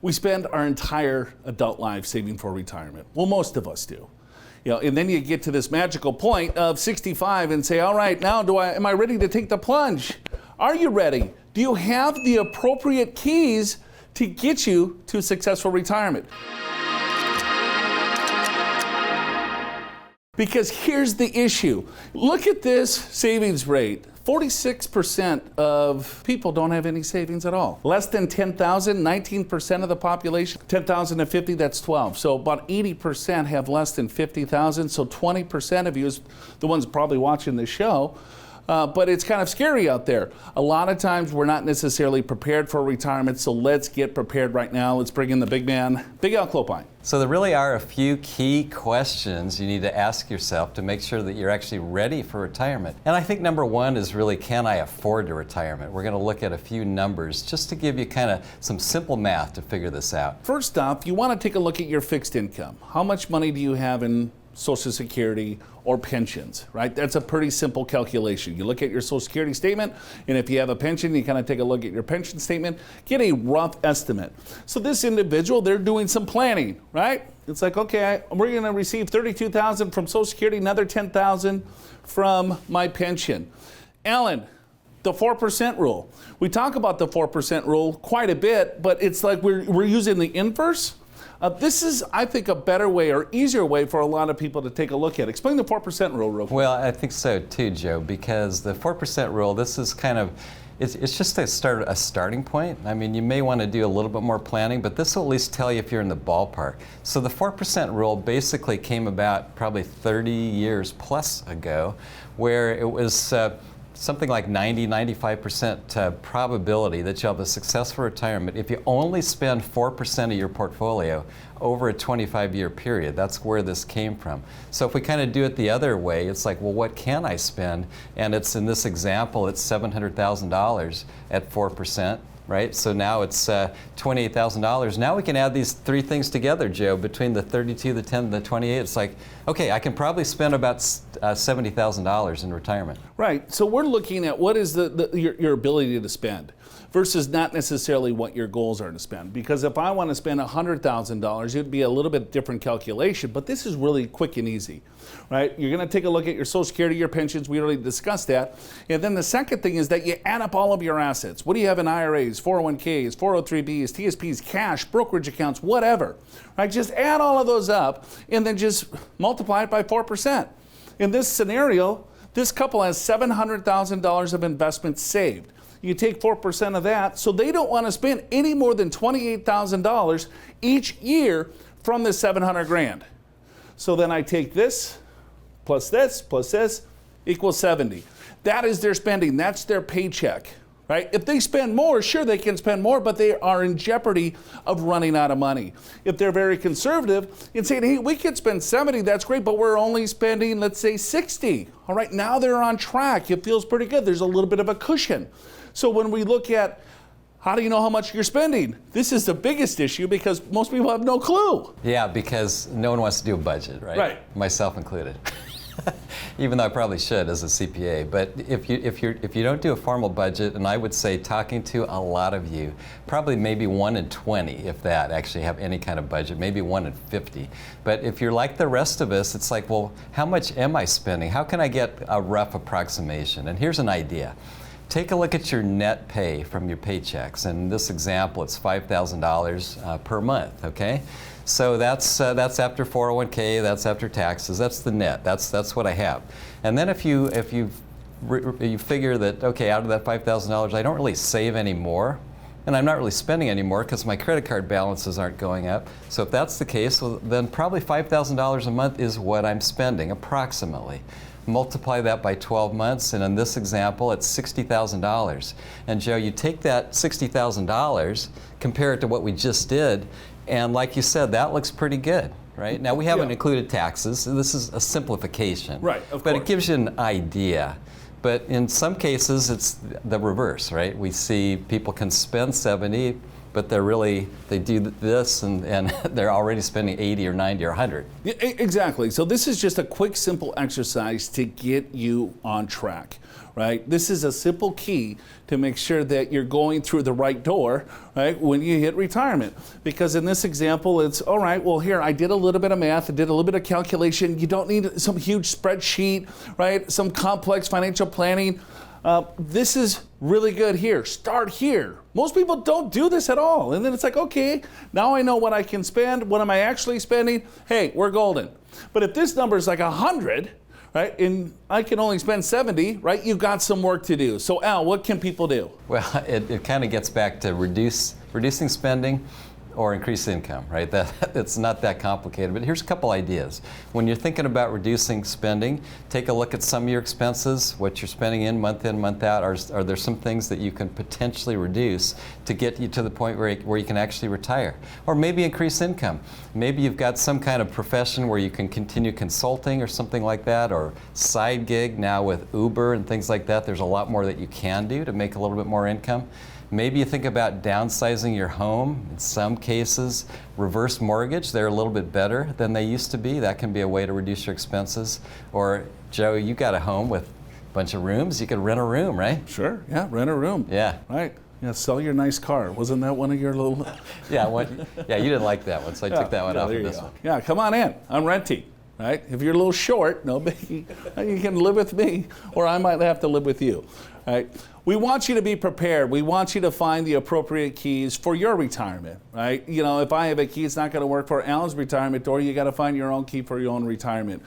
We spend our entire adult life saving for retirement. Well, most of us do. And then you get to this magical point of 65 and say, all right, now am I ready to take the plunge? Are you ready? Do you have the appropriate keys to get you to successful retirement? Because here's the issue. Look at this savings rate. 46% of people don't have any savings at all. Less than 10,000, 19% of the population. 10,000 to 50, that's 12. So about 80% have less than 50,000. So 20% of you is the ones probably watching this show. But it's kind of scary out there. A lot of times we're not necessarily prepared for retirement, so let's get prepared right now. Let's bring in the big man, Big Al Clopine. So there really are a few key questions you need to ask yourself to make sure that you're actually ready for retirement. And I think number one is really, can I afford to retirement? We're going to look at a few numbers just to give you kind of some simple math to figure this out. First off, you want to take a look at your fixed income. How much money do you have in Social Security or pensions, right? That's a pretty simple calculation. You look at your Social Security statement, and if you have a pension, you kind of take a look at your pension statement, get a rough estimate. So this individual, they're doing some planning, right? It's like, okay, we're going to receive $32,000 from Social Security, another $10,000 from my pension. Alan, the 4% rule. We talk about the 4% rule quite a bit, but it's like we're using the inverse. This is, I think, a better way or easier way for a lot of people to take a look at. Explain the 4% rule real quick. Well, I think so too, Joe, because the 4% rule, this is kind of, it's just a starting point. I mean, you may want to do a little bit more planning, but this will at least tell you if you're in the ballpark. So the 4% rule basically came about probably 30 years plus ago, where it was something like 90-95% probability that you'll have a successful retirement if you only spend 4% of your portfolio over a 25-year period. That's where this came from. So if we kind of do it the other way, it's like, well, what can I spend? And it's, in this example, it's $700,000 at 4%. Right? So now it's $28,000. Now we can add these three things together, Joe, between the 32, the 10, and the 28. It's like, okay, I can probably spend about $70,000 in retirement. Right. So we're looking at what is your ability to spend versus not necessarily what your goals are to spend. Because if I want to spend $100,000, it would be a little bit different calculation, but this is really quick and easy, right? You're going to take a look at your Social Security, your pensions. We already discussed that. And then the second thing is that you add up all of your assets. What do you have in IRAs, 401ks, 403bs, TSPs, cash, brokerage accounts, whatever, right? Just add all of those up and then just multiply it by 4%. In this scenario, this couple has $700,000 of investments saved. You take 4% of that, so they don't want to spend any more than $28,000 each year from this $700,000. So then I take this plus this equals 70. That is their spending. That's their paycheck, right? If they spend more, sure, they can spend more, but they are in jeopardy of running out of money. If they're very conservative and saying, hey, we could spend 70, that's great, but we're only spending, let's say, 60. All right, now they're on track. It feels pretty good. There's a little bit of a cushion. So when we look at how do you know how much you're spending, this is the biggest issue because most people have no clue. Yeah, because no one wants to do a budget, right? Right. Myself included. Even though I probably should as a CPA. But if you don't do a formal budget, and I would say talking to a lot of you, probably maybe 1 in 20, if that, actually have any kind of budget, maybe 1 in 50. But if you're like the rest of us, it's like, well, how much am I spending? How can I get a rough approximation? And here's an idea. Take a look at your net pay from your paychecks. In this example, it's $5,000 per month, okay? So that's after 401k, that's after taxes, that's the net, that's what I have. And then if you figure that, okay, out of that $5,000, I don't really save anymore, and I'm not really spending anymore because my credit card balances aren't going up. So if that's the case, well, then probably $5,000 a month is what I'm spending, approximately. Multiply that by 12 months, and in this example, it's $60,000. And Joe, you take that $60,000, compare it to what we just did, and like you said, that looks pretty good, right? Now, we haven't included taxes, so this is a simplification. Right, of course. But it gives you an idea. But in some cases, it's the reverse, right? We see people can spend 70, but they do this and they're already spending 80 or 90 or 100. Yeah, exactly. So this is just a quick, simple exercise to get you on track, right? This is a simple key to make sure that you're going through the right door, right, when you hit retirement. Because in this example, it's, all right, well, here, I did a little bit of math, I did a little bit of calculation. You don't need some huge spreadsheet, right, some complex financial planning. This is really good here. Start here. Most people don't do this at all. And then it's like, okay, now I know what I can spend. What am I actually spending? Hey, we're golden. But if this number is like 100, right, and I can only spend 70, right, you've got some work to do. So Al, what can people do? Well, it kind of gets back to reducing spending or increase income, right? It's not that complicated, but here's a couple ideas. When you're thinking about reducing spending, take a look at some of your expenses, what you're spending in, month out. Are there some things that you can potentially reduce to get you to the point where you can actually retire? Or maybe increase income. Maybe you've got some kind of profession where you can continue consulting or something like that, or side gig now with Uber and things like that. There's a lot more that you can do to make a little bit more income. Maybe you think about downsizing your home. In some cases, reverse mortgage, they're a little bit better than they used to be. That can be a way to reduce your expenses. Or, Joe, you got a home with a bunch of rooms. You could rent a room, right? Sure, yeah, rent a room. Yeah. Right. Yeah, sell your nice car. Wasn't that one of your little... Yeah, yeah, you didn't like that one, so I took that one off of this one. Yeah, come on in. I'm renting. Right? If you're a little short, no biggie. You can live with me, or I might have to live with you. Right? We want you to be prepared. We want you to find the appropriate keys for your retirement. Right? You know, if I have a key, it's not going to work for Alan's retirement door. You got to find your own key for your own retirement.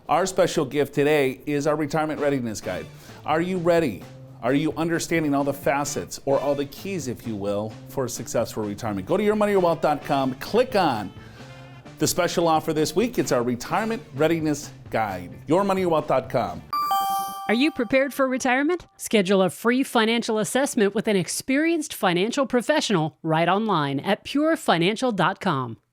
Our special gift today is our retirement readiness guide. Are you ready? Are you understanding all the facets, or all the keys, if you will, for a successful retirement? Go to yourmoneyyourwealth.com. Click on the special offer this week. It's our Retirement Readiness Guide. yourmoneyyourwealth.com. Are you prepared for retirement? Schedule a free financial assessment with an experienced financial professional right online at purefinancial.com.